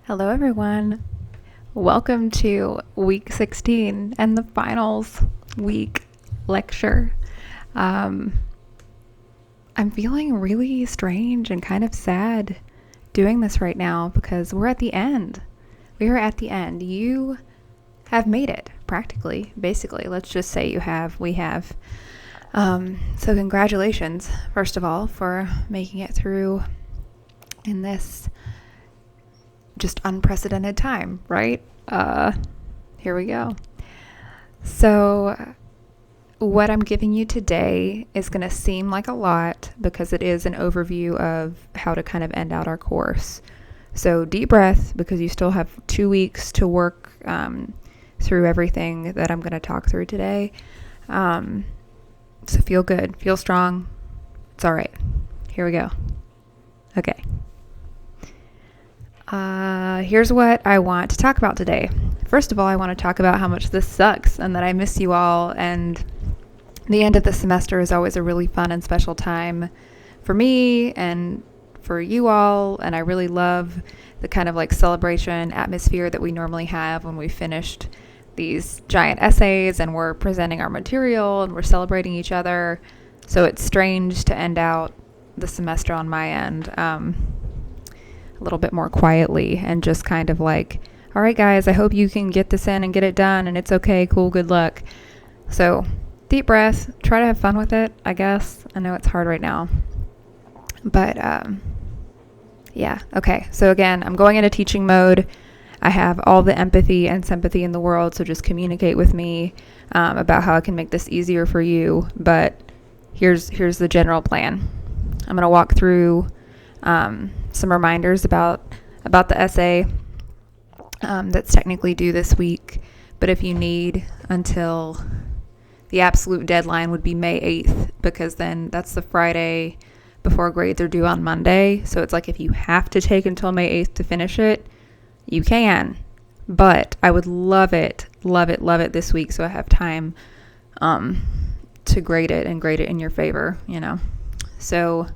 Hello, everyone. Welcome to week 16 and the finals week lecture. Um, I'm feeling really strange and kind of sad doing this right now because we're at the end. We are at the end. You have made it, practically, basically. Let's just say we have. So congratulations, first of all, for making it through in this just unprecedented time, right? Here we go. So what I'm giving you today is going to seem like a lot because it is an overview of how to kind of end out our course. So deep breath, because you still have 2 weeks to work through everything that I'm going to talk through today. So feel good, feel strong. It's all right. Here we go. Okay. Here's what I want to talk about today. First of all, I want to talk about how much this sucks and that I miss you all. And the end of the semester is always a really fun and special time for me and for you all. And I really love the kind of like celebration atmosphere that we normally have when we finished these giant essays and we're presenting our material and we're celebrating each other. So it's strange to end out the semester on my end. A little bit more quietly and just kind of like, all right, guys, I hope you can get this in and get it done and it's okay, cool, good luck. So deep breath, try to have fun with it, I guess. I know it's hard right now, but yeah, okay. So again, I'm going into teaching mode. I have all the empathy and sympathy in the world, so just communicate with me about how I can make this easier for you. But here's the general plan. I'm going to walk through some reminders about the essay that's technically due this week. But if you need until the absolute deadline would be May 8th, because then that's the Friday before grades are due on Monday. So it's like if you have to take until May 8th to finish it, you can. But I would love it this week so I have time to grade it and grade it in your favor, you know. So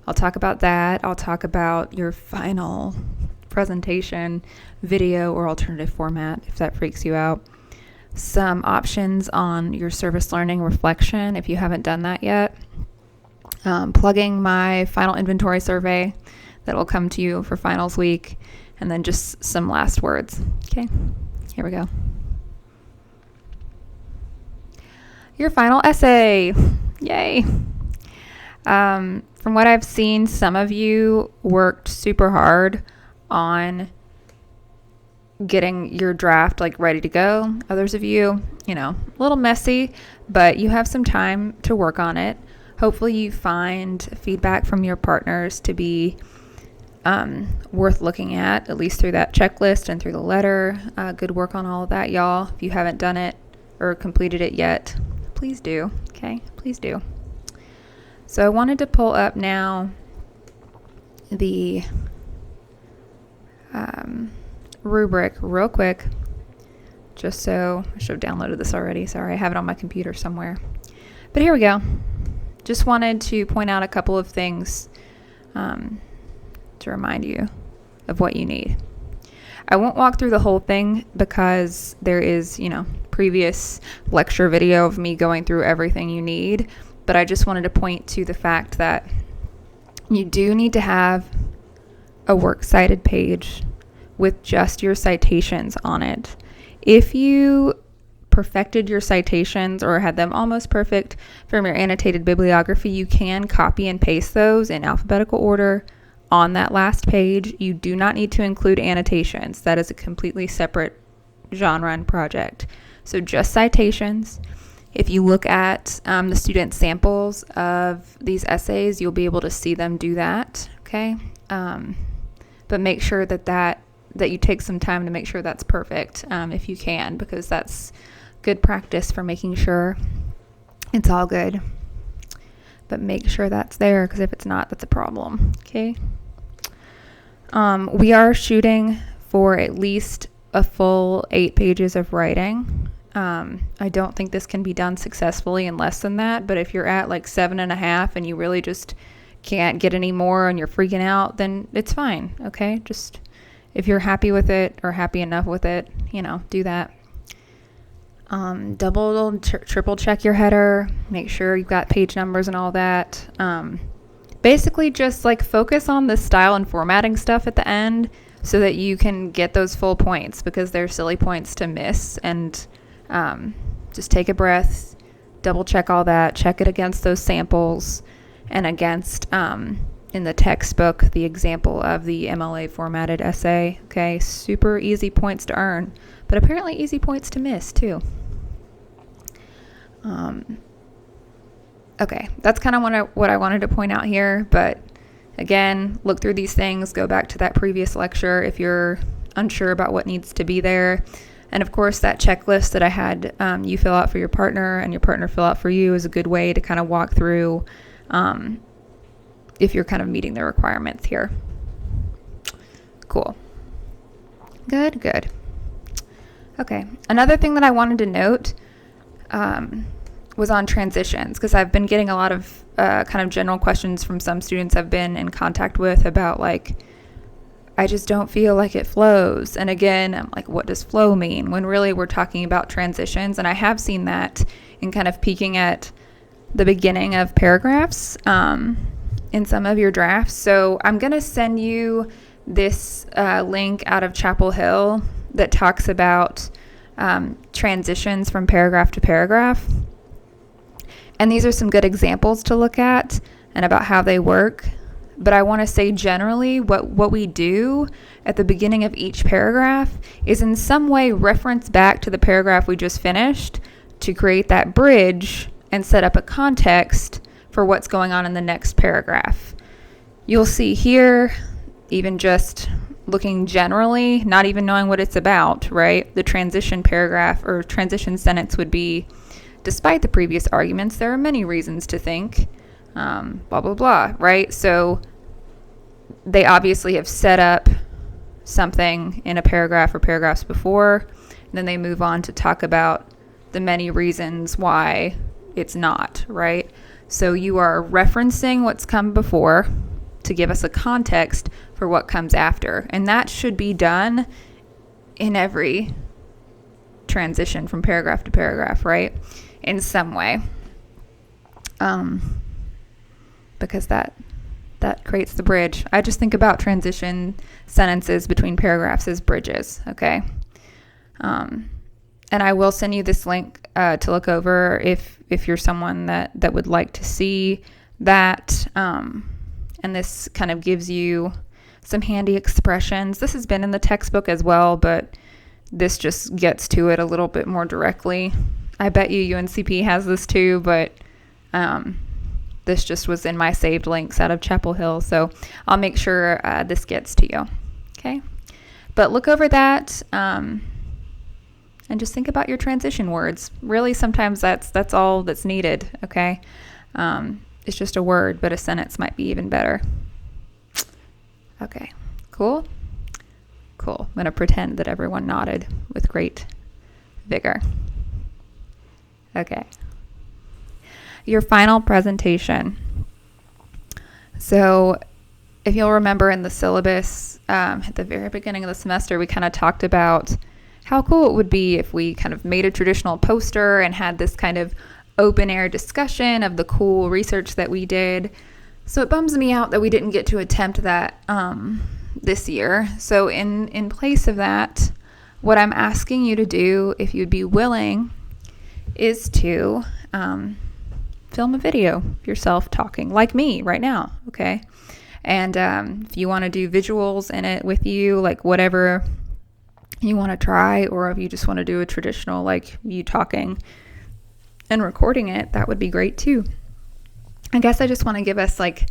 I'll talk about that. I'll talk about your final presentation, video or alternative format, if that freaks you out. Some options on your service learning reflection, if you haven't done that yet. Plugging my final inventory survey that will come to you for finals week. And then just some last words. Okay, here we go. Your final essay. Yay. From what I've seen, some of you worked super hard on getting your draft like ready to go. Others of you, a little messy, but you have some time to work on it. Hopefully you find feedback from your partners to be worth looking at least through that checklist and through the letter. Good work on all of that, y'all. If you haven't done it or completed it yet, please do. Okay, please do. So I wanted to pull up now the rubric real quick, just so I should have downloaded this already. Sorry, I have it on my computer somewhere. But here we go. Just wanted to point out a couple of things to remind you of what you need. I won't walk through the whole thing because there is, previous lecture video of me going through everything you need. But I just wanted to point to the fact that you do need to have a works cited page with just your citations on it. If you perfected your citations or had them almost perfect from your annotated bibliography, you can copy and paste those in alphabetical order on that last page. You do not need to include annotations. That is a completely separate genre and project. So just citations. If you look at the student samples of these essays, you'll be able to see them do that, okay? But make sure that you take some time to make sure that's perfect if you can, because that's good practice for making sure it's all good. But make sure that's there, because if it's not, that's a problem, okay? We are shooting for at least a full 8 pages of writing. I don't think this can be done successfully in less than that, but if you're at like 7.5 and you really just can't get any more and you're freaking out, then it's fine, okay? Just If you're happy with it or happy enough with it, do that. Triple check your header. Make sure you've got page numbers and all that. Basically just like focus on the style and formatting stuff at the end so that you can get those full points, because they're silly points to miss. And just take a breath, double check all that, check it against those samples and against in the textbook the example of the MLA formatted essay. Okay, super easy points to earn, but apparently easy points to miss too. Okay, that's kind of what I wanted to point out here, but again, look through these things, go back to that previous lecture if you're unsure about what needs to be there. And of course, that checklist that I had you fill out for your partner and your partner fill out for you is a good way to kind of walk through if you're kind of meeting the requirements here. Cool. Good. Okay, another thing that I wanted to note was on transitions, because I've been getting a lot of kind of general questions from some students I've been in contact with about like, I just don't feel like it flows. And again, I'm like, what does flow mean? When really we're talking about transitions. And I have seen that in kind of peeking at the beginning of paragraphs in some of your drafts. So I'm going to send you this link out of Chapel Hill that talks about transitions from paragraph to paragraph. And these are some good examples to look at and about how they work. But I want to say generally what we do at the beginning of each paragraph is in some way reference back to the paragraph we just finished to create that bridge and set up a context for what's going on in the next paragraph. You'll see here, even just looking generally, not even knowing what it's about, right? The transition paragraph or transition sentence would be, despite the previous arguments, there are many reasons to think, blah, blah, blah, right? So they obviously have set up something in a paragraph or paragraphs before, and then they move on to talk about the many reasons why it's not, right? So you are referencing what's come before to give us a context for what comes after. And that should be done in every transition from paragraph to paragraph, right? In some way. Because that creates the bridge. I just think about transition sentences between paragraphs as bridges, okay? And I will send you this link to look over if you're someone that would like to see that. And this kind of gives you some handy expressions. This has been in the textbook as well, but this just gets to it a little bit more directly. I bet you UNCP has this too, but this just was in my saved links out of Chapel Hill, so I'll make sure this gets to you. Okay? But look over that and just think about your transition words. Really, sometimes that's all that's needed, okay? It's just a word, but a sentence might be even better. Okay, cool? Cool. I'm going to pretend that everyone nodded with great vigor. Okay. Your final presentation. So if you'll remember in the syllabus at the very beginning of the semester, we kind of talked about how cool it would be if we kind of made a traditional poster and had this kind of open air discussion of the cool research that we did. So it bums me out that we didn't get to attempt that this year. So in place of that, what I'm asking you to do, if you'd be willing, is to film a video of yourself talking like me right now, okay? And if you want to do visuals in it with you, like whatever you want to try, or if you just want to do a traditional like you talking and recording it, that would be great too. I guess I just want to give us like,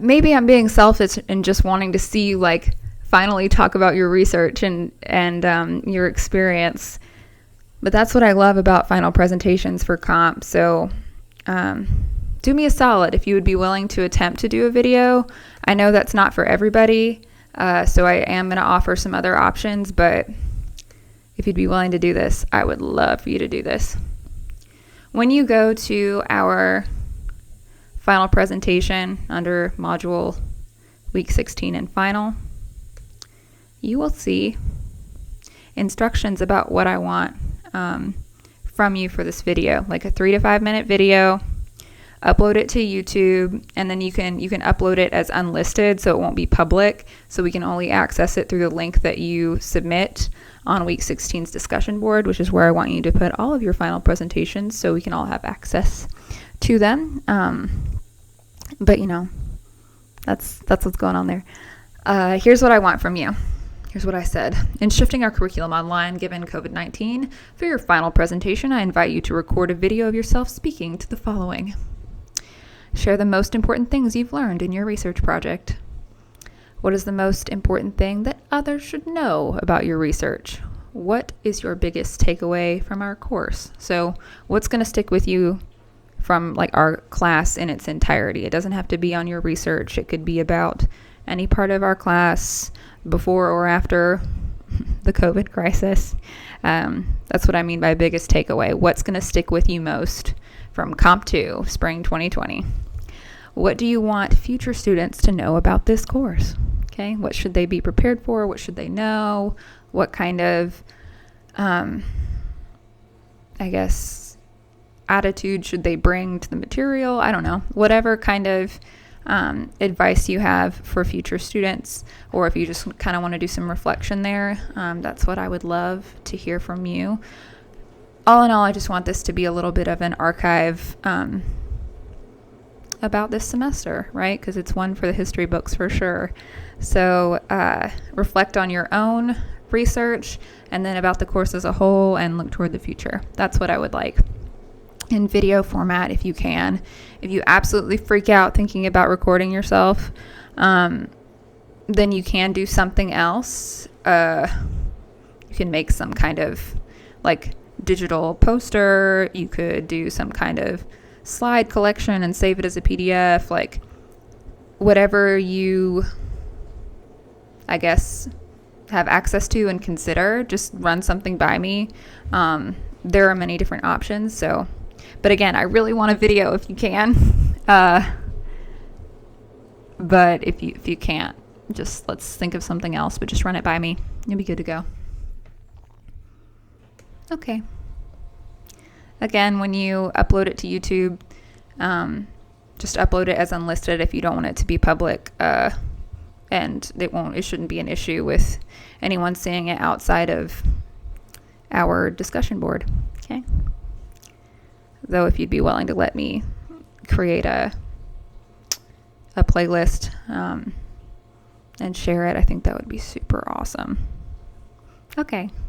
maybe I'm being selfish and just wanting to see you like finally talk about your research and your experience. But that's what I love about final presentations for comp. So do me a solid if you would be willing to attempt to do a video. I know that's not for everybody, so I am going to offer some other options, but if you'd be willing to do this, I would love for you to do this. When you go to our final presentation under module week 16 and final, you will see instructions about what I want from you for this video, like a 3 to 5 minute video. Upload it to YouTube, and then you can upload it as unlisted, so it won't be public, so we can only access it through the link that you submit on week 16's discussion board, which is where I want you to put all of your final presentations so we can all have access to them. But that's what's going on there. Here's what I want from you. Here's what I said. In shifting our curriculum online given COVID-19, for your final presentation, I invite you to record a video of yourself speaking to the following. Share the most important things you've learned in your research project. What is the most important thing that others should know about your research? What is your biggest takeaway from our course? So what's going to stick with you from like our class in its entirety? It doesn't have to be on your research. It could be about any part of our class before or after the COVID crisis. That's what I mean by biggest takeaway. What's going to stick with you most from Comp 2, Spring 2020? What do you want future students to know about this course? Okay, what should they be prepared for? What should they know? What kind of, attitude should they bring to the material? I don't know. Whatever kind of advice you have for future students, or if you just kind of want to do some reflection there, that's what I would love to hear from you. All in all, I just want this to be a little bit of an archive about this semester, right? Because it's one for the history books for sure. So reflect on your own research and then about the course as a whole and look toward the future. That's what I would like in video format if you can. If you absolutely freak out thinking about recording yourself, then you can do something else. You can make some kind of like digital poster. You could do some kind of slide collection and save it as a PDF, like whatever you, I guess, have access to and consider. Just run something by me. There are many different options. So, but again, I really want a video if you can. But if you can't, just let's think of something else. But just run it by me. You'll be good to go. Okay. Again, when you upload it to YouTube, just upload it as unlisted if you don't want it to be public, and it shouldn't be an issue with anyone seeing it outside of our discussion board. Okay. Though, if you'd be willing to let me create a playlist and share it, I think that would be super awesome. Okay.